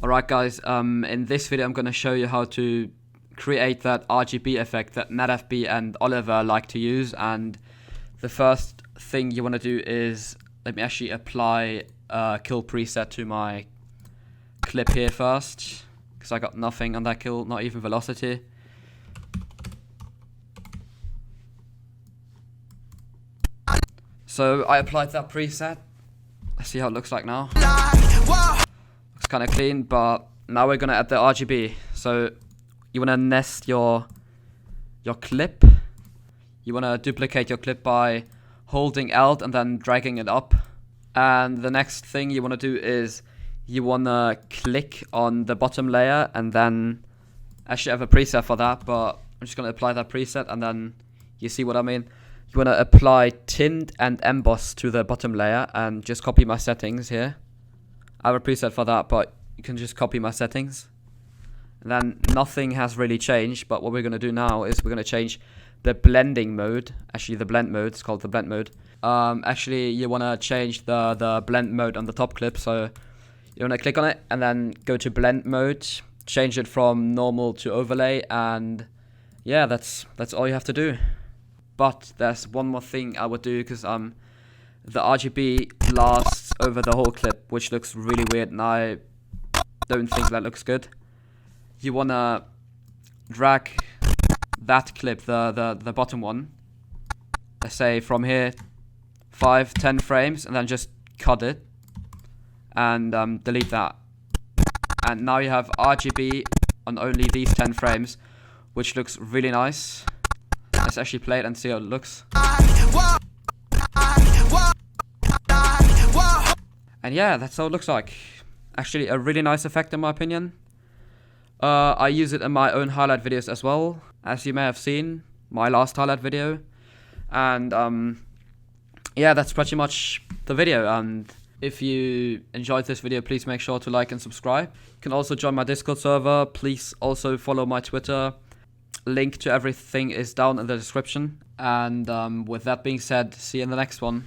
Alright guys, in this video I'm gonna show you how to create that RGB effect that NadavB and Oliver like to use. And the first thing you want to do is, let me actually apply a kill preset to my clip here first, because I got nothing on that kill, not even velocity. So I applied that preset. Let's see how it looks like now. Looks kind of clean, but now we're gonna add the RGB. So you wanna nest your clip. You wanna duplicate your clip by holding Alt and then dragging it up. And the next thing you wanna do is you wanna click on the bottom layer, and then actually I have a preset for that, but I'm just gonna apply that preset, and then you see what I mean. You want to apply tint and emboss to the bottom layer, and just copy my settings here. I have a preset for that, but you can just copy my settings. And then nothing has really changed, but what we're going to do now is we're going to change the blending mode. Actually, the blend mode, it's called the blend mode. Actually, you want to change the blend mode on the top clip. So you want to click on it and then go to blend mode, change it from normal to overlay, and yeah, that's all you have to do. But there's one more thing I would do, because the RGB lasts over the whole clip, which looks really weird, and I don't think that looks good. You wanna drag that clip, the bottom one, let's say from here 5-10 frames, and then just cut it and delete that. And now you have RGB on only these 10 frames, which looks really nice. Let's actually play it and see how it looks. And yeah, that's how it looks like. Actually, a really nice effect in my opinion. I use it in my own highlight videos as well, as you may have seen my last highlight video. And yeah, that's pretty much the video. And if you enjoyed this video, please make sure to like and subscribe. You can also join my Discord server. Please also follow my Twitter. Link to everything is down in the description. And with that being said, see you in the next one.